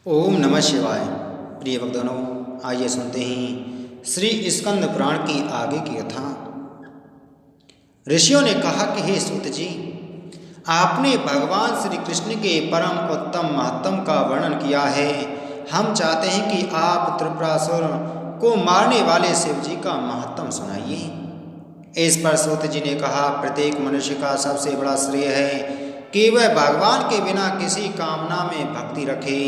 ओम नमः शिवाय। प्रिय भक्तजनों, आइए सुनते हैं श्री स्कंद पुराण की आगे की कथा। ऋषियों ने कहा कि हे सूत जी, आपने भगवान श्री कृष्ण के परम उत्तम महत्तम का वर्णन किया है। हम चाहते हैं कि आप त्रिपुरासुर को मारने वाले शिव जी का महत्तम सुनाइए। इस पर सूत जी ने कहा, प्रत्येक मनुष्य का सबसे बड़ा श्रेय है कि वह भगवान के बिना किसी कामना में भक्ति रखे।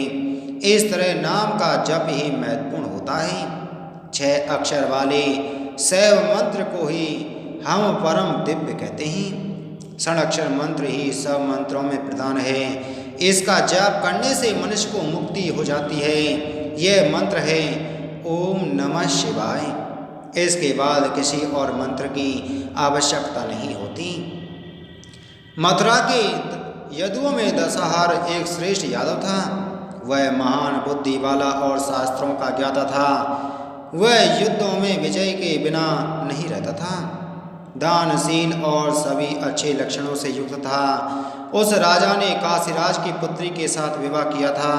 इस तरह नाम का जप ही महत्वपूर्ण होता है। 6 अक्षर वाले शैव मंत्र को ही हम परम दिव्य कहते हैं। 6 अक्षर मंत्र ही सब मंत्रों में प्रधान है। इसका जप करने से मनुष्य को मुक्ति हो जाती है। यह मंत्र है ओम नमः शिवाय। इसके बाद किसी और मंत्र की आवश्यकता नहीं होती। मथुरा के यदुओं में दशाहार एक श्रेष्ठ यादव था। वह महान बुद्धि वाला और शास्त्रों का ज्ञाता था। वह युद्धों में विजय के बिना नहीं रहता था। दानशील और सभी अच्छे लक्षणों से युक्त था। उस राजा ने काशीराज की पुत्री के साथ विवाह किया था।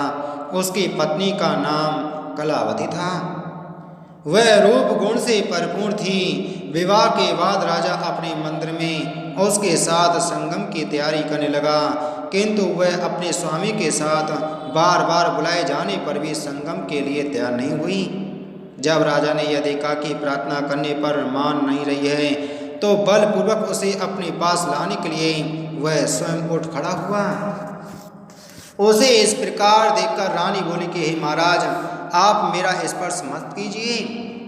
उसकी पत्नी का नाम कलावती था। वह रूप गुण से परिपूर्ण थी। विवाह के बाद राजा अपने मंदिर में उसके साथ संगम की तैयारी करने लगा, किंतु वह अपने स्वामी के साथ बार बार बुलाए जाने पर भी संगम के लिए तैयार नहीं हुई। जब राजा ने यह देखा कि प्रार्थना करने पर मान नहीं रही है, तो बलपूर्वक उसे अपने पास लाने के लिए वह स्वयं उठ खड़ा हुआ। उसे इस प्रकार देखकर रानी बोली कि हे महाराज, आप मेरा स्पर्श मत कीजिए,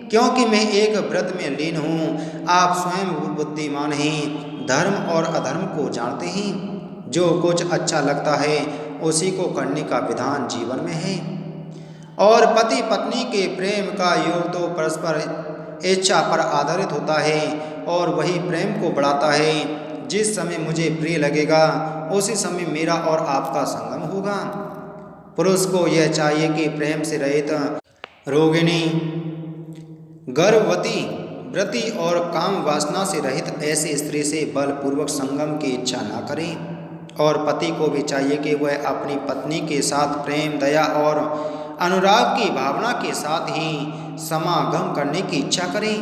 क्योंकि मैं एक व्रत में लीन हूँ। आप स्वयं बुद्धिमान हैं, धर्म और अधर्म को जानते हैं। जो कुछ अच्छा लगता है उसी को करने का विधान जीवन में है। और पति पत्नी के प्रेम का योग तो परस्पर इच्छा पर आधारित होता है, और वही प्रेम को बढ़ाता है। जिस समय मुझे प्रिय लगेगा उसी समय मेरा और आपका संगम होगा। पुरुष को यह चाहिए कि प्रेम से रहित, रोगिणी, गर्भवती, व्रती और काम वासना से रहित ऐसी स्त्री से बलपूर्वक संगम की इच्छा न करें। और पति को भी चाहिए कि वह अपनी पत्नी के साथ प्रेम, दया और अनुराग की भावना के साथ ही समागम करने की इच्छा करें।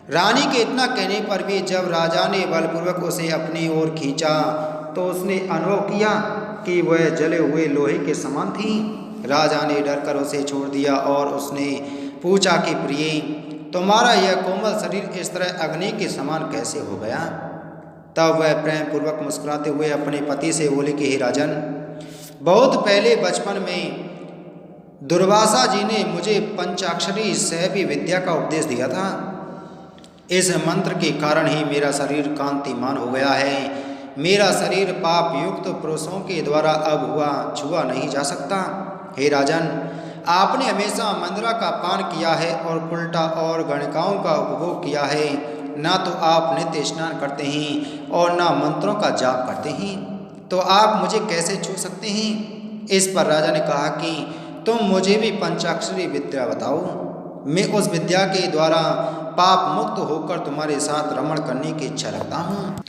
रानी के इतना कहने पर भी जब राजा ने बलपूर्वक उसे अपनी ओर खींचा, तो उसने अनुभव किया कि वह जले हुए लोहे के समान थी। राजा ने डरकर उसे छोड़ दिया और उसने पूछा कि प्रिय, तुम्हारा यह कोमल शरीर इस तरह अग्नि के समान कैसे हो गया? तब वह प्रेम पूर्वक मुस्कुराते हुए अपने पति से बोली कि हे राजन, बहुत पहले बचपन में दुर्वासा जी ने मुझे पंचाक्षरी शैवी विद्या का उपदेश दिया था। इस मंत्र के कारण ही मेरा शरीर कांतिमान हो गया है। मेरा शरीर पाप युक्त पुरुषों के द्वारा अब छुआ नहीं जा सकता। हे राजन, आपने हमेशा मंद्रा का पान किया है और कुल्टा और गणिकाओं का उपभोग किया है। ना तो आप नित्य स्नान करते हैं और ना मंत्रों का जाप करते हैं, तो आप मुझे कैसे छू सकते हैं? इस पर राजा ने कहा कि तुम मुझे भी पंचाक्षरी विद्या बताओ। मैं उस विद्या के द्वारा पाप मुक्त होकर तुम्हारे साथ रमण करने की इच्छा रखता हूँ।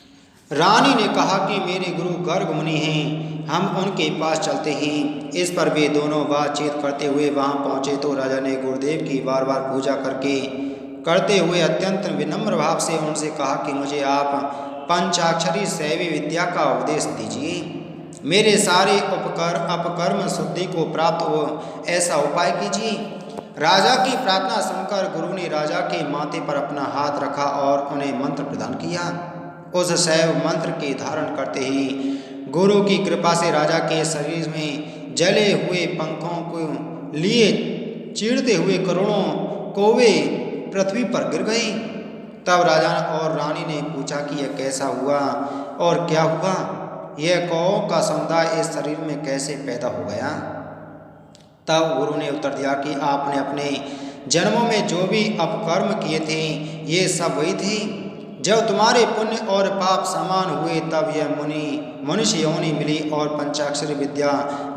रानी ने कहा कि मेरे गुरु गर्ग मुनि हैं, हम उनके पास चलते हैं। इस पर वे दोनों बातचीत करते हुए वहाँ पहुँचे तो राजा ने गुरुदेव की बार बार पूजा करते हुए अत्यंत विनम्र भाव से उनसे कहा कि मुझे आप पंचाक्षरी शैवी विद्या का उपदेश दीजिए। मेरे सारे अपकर्म शुद्धि को प्राप्त हो ऐसा उपाय कीजिए। राजा की प्रार्थना सुनकर गुरु ने राजा के माथे पर अपना हाथ रखा और उन्हें मंत्र प्रदान किया। उस शैव मंत्र के धारण करते ही गुरु की कृपा से राजा के शरीर में जले हुए पंखों को लिए चीरते हुए करोड़ों कौवे पृथ्वी पर गिर गए। तब राजा और रानी ने पूछा कि यह कैसा हुआ और क्या हुआ? यह कौओं का समुदाय इस शरीर में कैसे पैदा हो गया? तब गुरु ने उत्तर दिया कि आपने अपने जन्मों में जो भी अपकर्म किए थे, ये सब वही थे। जब तुम्हारे पुण्य और पाप समान हुए तब यह मनुष्य योनि मिली, और पंचाक्षरी विद्या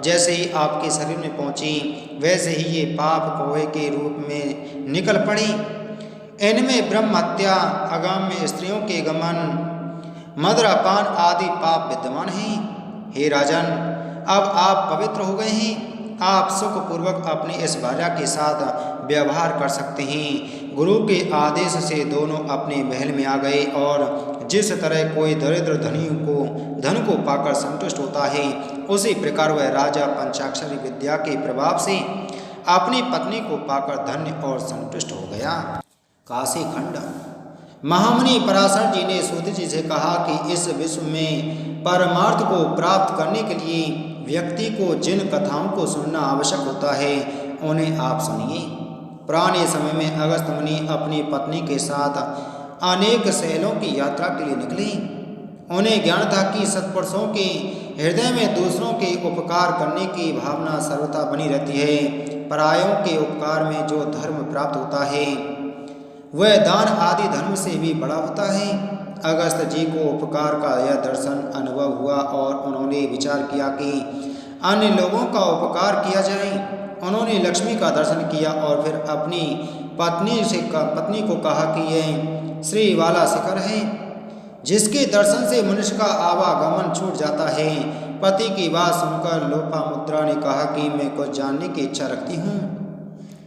जैसे ही आपके शरीर में पहुंची वैसे ही ये पाप कौवे के रूप में निकल पड़ी। इनमें ब्रह्म हत्या, अगाम्य स्त्रियों के गमन, मदिरापान आदि पाप विद्यमान हैं। हे राजन, अब आप पवित्र हो गए हैं। आप सुखपूर्वक अपनी इस भार्या के साथ व्यवहार कर सकते हैं। गुरु के आदेश से दोनों अपने महल में आ गए और जिस तरह कोई दरिद्र धन को पाकर संतुष्ट होता है, उसी प्रकार वह राजा पंचाक्षरी विद्या के प्रभाव से अपनी पत्नी को पाकर धन्य और संतुष्ट हो गया। काशी खंड। महामुनि पराशर जी ने सूत जी से कहा कि इस विश्व में परमार्थ को प्राप्त करने के लिए व्यक्ति को जिन कथाओं को सुनना आवश्यक होता है, उन्हें आप सुनिए। पुराने समय में अगस्त मुनि अपनी पत्नी के साथ अनेक शैलों की यात्रा के लिए निकले। उन्हें ज्ञान था कि सत्पुरुषों के हृदय में दूसरों के उपकार करने की भावना सर्वथा बनी रहती है। परायों के उपकार में जो धर्म प्राप्त होता है, वह दान आदि धर्म से भी बड़ा होता है। अगस्त जी को उपकार का यह दर्शन अनुभव हुआ और उन्होंने विचार किया कि अन्य लोगों का उपकार किया जाए। उन्होंने लक्ष्मी का दर्शन किया और फिर अपनी पत्नी को कहा कि यह श्री वाला शिखर है, जिसके दर्शन से मनुष्य का आवागमन छूट जाता है। पति की बात सुनकर लोपामुद्रा ने कहा कि मैं कुछ जानने की इच्छा रखती हूँ,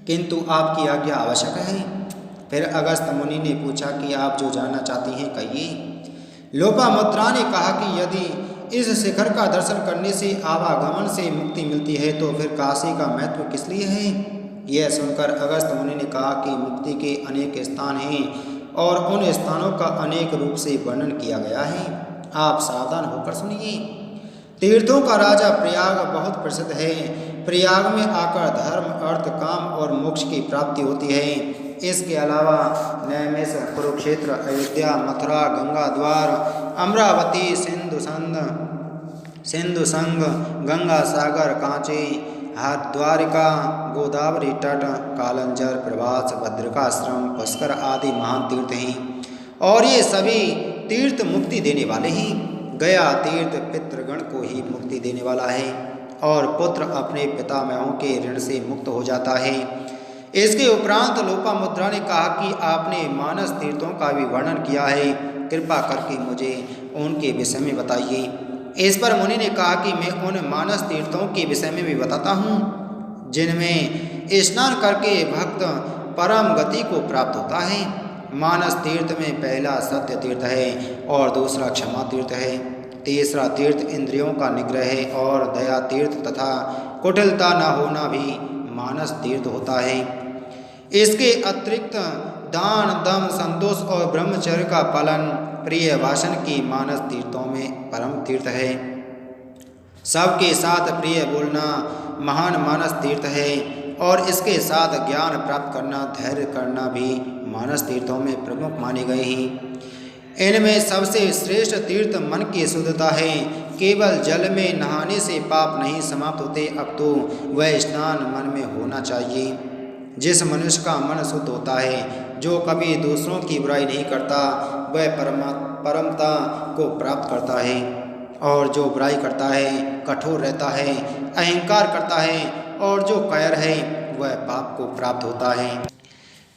किंतु आपकी आज्ञा आवश्यक है। फिर अगस्त मुनि ने पूछा कि आप जो जानना चाहती हैं कहिए। लोपामुद्रा ने कहा कि यदि इस शिखर का दर्शन करने से आवागमन से मुक्ति मिलती है, तो फिर काशी का महत्व किस लिए है। यह सुनकर अगस्त मुनि ने कहा कि मुक्ति के अनेक स्थान हैं और उन स्थानों का अनेक रूप से वर्णन किया गया है। आप सावधान होकर सुनिए। तीर्थों का राजा प्रयाग बहुत प्रसिद्ध है। प्रयाग में आकर धर्म, अर्थ, काम और मोक्ष की प्राप्ति होती है। इसके अलावा नैमिष, कुरुक्षेत्र, अयोध्या, मथुरा, गंगा द्वार, अमरावती, सिंधु संग, गंगा सागर, कांची, द्वारिका, गोदावरी तट, कालंजर, प्रभास, भद्रकाश्रम, पुष्कर आदि महान तीर्थ हैं और ये सभी तीर्थ मुक्ति देने वाले हैं। गया तीर्थ पितृगण को ही मुक्ति देने वाला है और पुत्र अपने पितामहों के ऋण से मुक्त हो जाता है। इसके उपरांत लोपामुद्रा ने कहा कि आपने मानस तीर्थों का भी वर्णन किया है, कृपा करके मुझे उनके विषय में बताइए। इस पर मुनि ने कहा कि मैं उन मानस तीर्थों के विषय में भी बताता हूँ, जिनमें स्नान करके भक्त परम गति को प्राप्त होता है। मानस तीर्थ में पहला सत्य तीर्थ है और दूसरा क्षमा तीर्थ है। तीसरा तीर्थ इंद्रियों का निग्रह है और दया तीर्थ तथा कुटिलता न होना भी मानस तीर्थ होता है। इसके अतिरिक्त दान, दम, संतोष और ब्रह्मचर्य का पालन प्रिय वासन की मानस तीर्थों में परम तीर्थ है। सबके साथ प्रिय बोलना महान मानस तीर्थ है और इसके साथ ज्ञान प्राप्त करना, धैर्य करना भी मानस तीर्थों में प्रमुख माने गए हैं। इनमें सबसे श्रेष्ठ तीर्थ मन की शुद्धता है। केवल जल में नहाने से पाप नहीं समाप्त होते, अब तो वह स्नान मन में होना चाहिए। जिस मनुष्य का मन शुद्ध होता है, जो कभी दूसरों की बुराई नहीं करता, वह परमता को प्राप्त करता है और जो बुराई करता है, कठोर रहता है, अहंकार करता है और जो कायर है, वह पाप को प्राप्त होता है।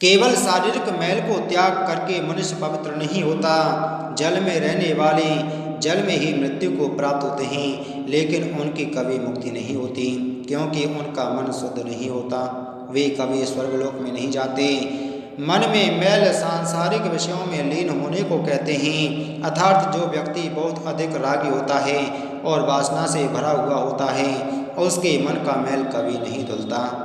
केवल शारीरिक मैल को त्याग करके मनुष्य पवित्र नहीं होता। जल में रहने वाले जल में ही मृत्यु को प्राप्त होते हैं, लेकिन उनकी कभी मुक्ति नहीं होती, क्योंकि उनका मन शुद्ध नहीं होता। वे कभी स्वर्गलोक में नहीं जाते। मन में मैल सांसारिक विषयों में लीन होने को कहते हैं। अर्थात जो व्यक्ति बहुत अधिक रागी होता है और वासना से भरा हुआ होता है, उसके मन का मैल कभी नहीं धुलता।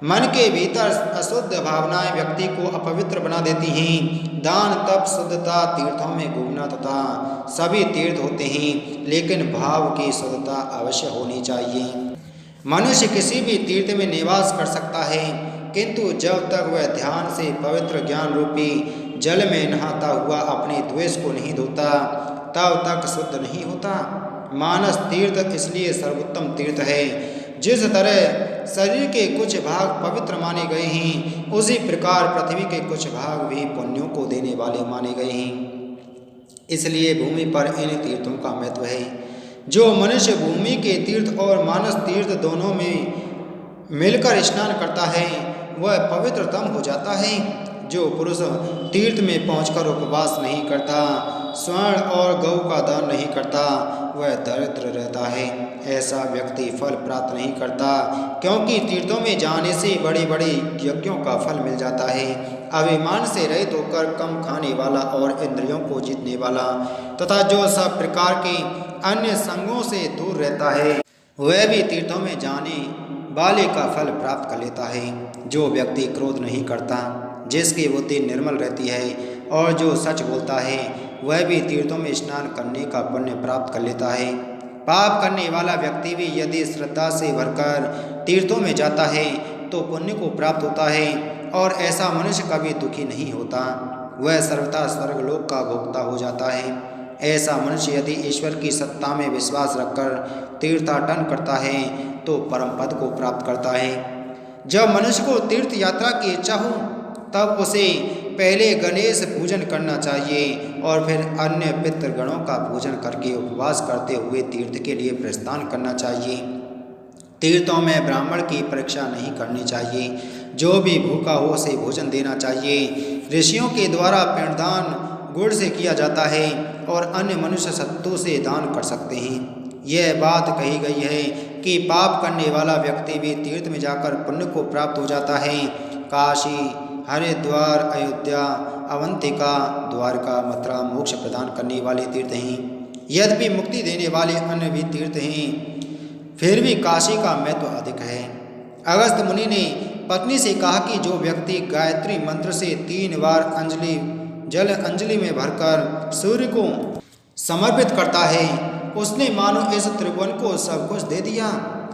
मन के भीतर अशुद्ध भावनाएं व्यक्ति को अपवित्र बना देती हैं। दान, तप, शुद्धता, तीर्थों में घूमना तथा सभी तीर्थ होते हैं, लेकिन भाव की शुद्धता अवश्य होनी चाहिए। मनुष्य किसी भी तीर्थ में निवास कर सकता है, किंतु जब तक वह ध्यान से पवित्र ज्ञान रूपी जल में नहाता हुआ अपने द्वेष को नहीं धोता, तब तक शुद्ध नहीं होता। मानस तीर्थ इसलिए सर्वोत्तम तीर्थ है। जिस तरह शरीर के कुछ भाग पवित्र माने गए हैं, उसी प्रकार पृथ्वी के कुछ भाग भी पुण्यों को देने वाले माने गए हैं। इसलिए भूमि पर इन तीर्थों का महत्व है। जो मनुष्य भूमि के तीर्थ और मानस तीर्थ दोनों में मिलकर स्नान करता है, वह पवित्रतम हो जाता है। जो पुरुष तीर्थ में पहुंचकर उपवास नहीं करता, स्वर्ण और गौ का दान नहीं करता वह दरिद्र रहता है। ऐसा व्यक्ति फल प्राप्त नहीं करता, क्योंकि तीर्थों में जाने से बड़े बड़े यज्ञों का फल मिल जाता है। अभिमान से रहित होकर कम खाने वाला और इंद्रियों को जीतने वाला तथा जो सब प्रकार के अन्य संगों से दूर रहता है वह भी तीर्थों में जाने वाले का फल प्राप्त कर लेता है। जो व्यक्ति क्रोध नहीं करता, जिसकी बुद्धि निर्मल रहती है और जो सच बोलता है वह भी तीर्थों में स्नान करने का पुण्य प्राप्त कर लेता है। पाप करने वाला व्यक्ति भी यदि श्रद्धा से भरकर तीर्थों में जाता है तो पुण्य को प्राप्त होता है और ऐसा मनुष्य कभी दुखी नहीं होता, वह सर्वथा स्वर्गलोक का भोक्ता हो जाता है। ऐसा मनुष्य यदि ईश्वर की सत्ता में विश्वास रखकर तीर्थाटन करता है तो परम पद को प्राप्त करता है। जब मनुष्य को तीर्थ यात्रा की इच्छा हो तब उसे पहले गणेश पूजन करना चाहिए और फिर अन्य पितृगणों का पूजन करके उपवास करते हुए तीर्थ के लिए प्रस्थान करना चाहिए। तीर्थों में ब्राह्मण की परीक्षा नहीं करनी चाहिए, जो भी भूखा हो उसे भोजन देना चाहिए। ऋषियों के द्वारा पिंडदान गुड़ से किया जाता है और अन्य मनुष्य सत्तू से दान कर सकते हैं। यह बात कही गई है कि पाप करने वाला व्यक्ति भी तीर्थ में जाकर पुण्य को प्राप्त हो जाता है। काशी, हरिद्वार, अयोध्या, अवंतिका, द्वारका, मथुरा मोक्ष प्रदान करने वाले तीर्थ हैं। यद्यपि मुक्ति देने वाले अन्य भी तीर्थ हैं, फिर भी काशी का महत्व अधिक है। अगस्त्य मुनि ने पत्नी से कहा कि जो व्यक्ति गायत्री मंत्र से 3 बार जल अंजलि में भरकर सूर्य को समर्पित करता है उसने मानो इस त्रिभुवन को सब कुछ दे दिया।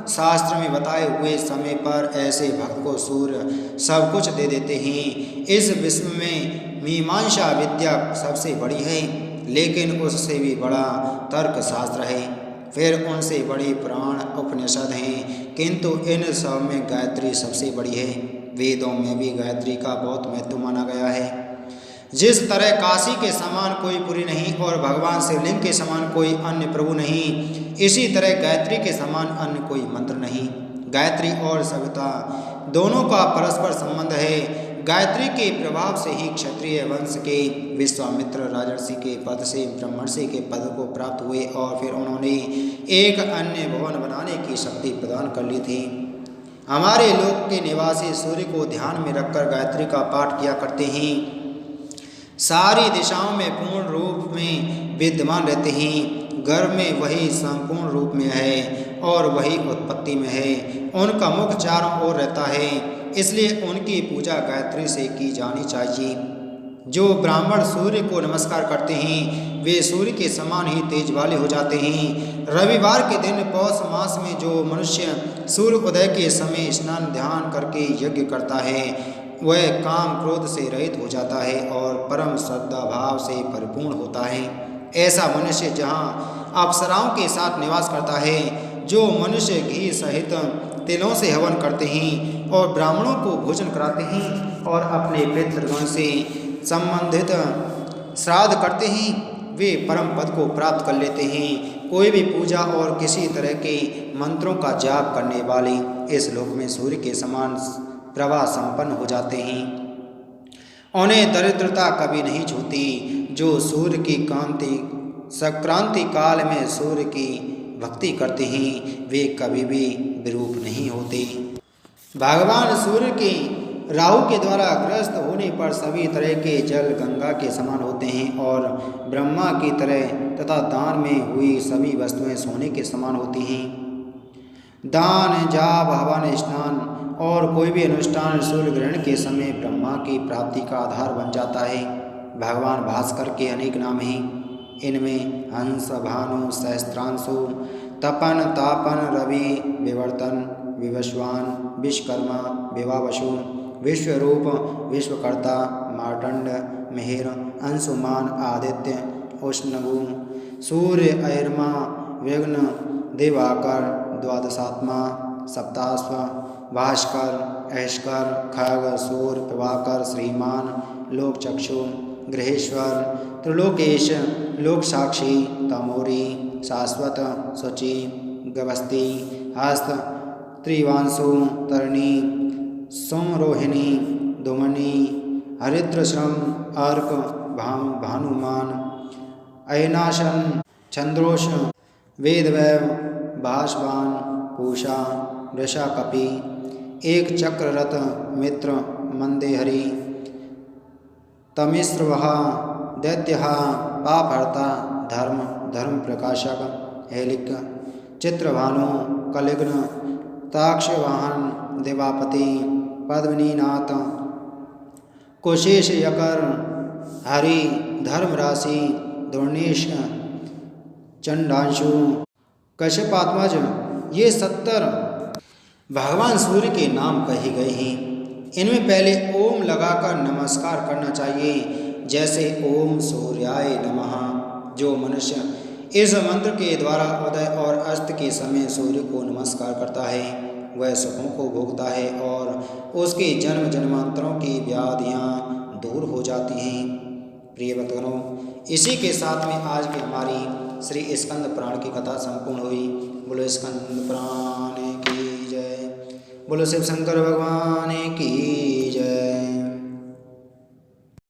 शास्त्र में बताए हुए समय पर ऐसे भक्त को सूर्य सब कुछ दे देते हैं। इस विश्व में मीमांसा विद्या सबसे बड़ी है, लेकिन उससे भी बड़ा तर्क शास्त्र है। फिर उनसे बड़े पुराण उपनिषद हैं, किंतु इन सब में गायत्री सबसे बड़ी है। वेदों में भी गायत्री का बहुत महत्व माना गया है। जिस तरह काशी के समान कोई पुरी नहीं और भगवान शिवलिंग के समान कोई अन्य प्रभु नहीं, इसी तरह गायत्री के समान अन्य कोई मंत्र नहीं। गायत्री और सविता दोनों का परस्पर संबंध है। गायत्री के प्रभाव से ही क्षत्रिय वंश के विश्वामित्र राजर्षि के पद से ब्रह्मर्षि के पद को प्राप्त हुए और फिर उन्होंने एक अन्य भवन बनाने की शक्ति प्रदान कर ली थी। हमारे लोक के निवासी सूर्य को ध्यान में रखकर गायत्री का पाठ किया करते हैं। सारी दिशाओं में पूर्ण रूप में विद्यमान रहते हैं। गर्भ में वही संपूर्ण रूप में है और वही उत्पत्ति में है। उनका मुख चारों ओर रहता है, इसलिए उनकी पूजा गायत्री से की जानी चाहिए। जो ब्राह्मण सूर्य को नमस्कार करते हैं वे सूर्य के समान ही तेज वाले हो जाते हैं। रविवार के दिन पौष मास में जो मनुष्य सूर्य उदय के समय स्नान ध्यान करके यज्ञ करता है वह काम क्रोध से रहित हो जाता है और परम श्रद्धा भाव से परिपूर्ण होता है। ऐसा मनुष्य जहाँ अप्सराओं के साथ निवास करता है। जो मनुष्य घी सहित तिलों से हवन करते हैं और ब्राह्मणों को भोजन कराते हैं और अपने पितृगण से संबंधित श्राद्ध करते हैं वे परम पद को प्राप्त कर लेते हैं। कोई भी पूजा और किसी तरह के मंत्रों का जाप करने वाले इस लोक में सूर्य के समान प्रभा संपन्न हो जाते हैं। उन्हें दरिद्रता कभी नहीं छूती। जो सूर्य की संक्रांति काल में सूर्य की भक्ति करते हैं वे कभी भी विरूप नहीं होते। भगवान सूर्य के राहु के द्वारा ग्रस्त होने पर सभी तरह के जल गंगा के समान होते हैं और ब्रह्मा की तरह तथा दान में हुई सभी वस्तुएं सोने के समान होती हैं। दान, जाप, हवन, स्नान और कोई भी अनुष्ठान सूर्य ग्रहण के समय ब्रह्मा की प्राप्ति का आधार बन जाता है। भगवान भास्कर के अनेक नाम हैं। इनमें हंस, भानु, सहस्त्रांशु, तपन, तापन, रवि, विवर्तन, विवस्वान, विश्वकर्मा, विवावसु, विश्वरूप, विश्वकर्ता, मार्तंड, मिहिर, अंशुमान, आदित्य, उष्णगु, सूर्य, ऐरमा, विघ्न, दिवाकर, द्वादशात्मा, सप्ताश्व, भास्कर, ऐश्कर, खग, सूर्य, प्रभाकर, श्रीमान, लोकचक्षु, गृहेश्वर, त्रिलोकेश, लोक साक्षी, तमोरी, शाश्वत, शुचि, गवस्ती, हस्त, त्रिवांशु, तरणी, सोमरोहिणी, दुमनी, हरिद्रश्रम, अर्क, भानुमान, अयनाशन चंद्रोष वेदवैव भाषवान पूषा वृषा कपि एक चक्ररथ मित्र मंदेहरि तमिस्रवः दैत्यः पापहर्ता धर्म धर्म प्रकाशक हेलिक चित्रभानु कलिग्न ताक्षवाहन देवापति पद्मिनीनाथ कुशेश यकर हरि धर्मराशि दुर्निश चंडांशु कश्यपात्मज। ये 70 भगवान सूर्य के नाम कहे गए हैं। इनमें पहले ओम लगाकर नमस्कार करना चाहिए, जैसे ओम सूर्याय नमः। जो मनुष्य इस मंत्र के द्वारा उदय और अस्त के समय सूर्य को नमस्कार करता है वह सुखों को भोगता है और उसके जन्म जन्मांतरों की व्याधियाँ दूर हो जाती हैं। प्रिय भक्तगणों, इसी के साथ में आज की हमारी श्री स्कंद पुराण की कथा संपूर्ण हुई। बोलो स्कंद पुराण की जय, बोलो शिव शंकर भगवान की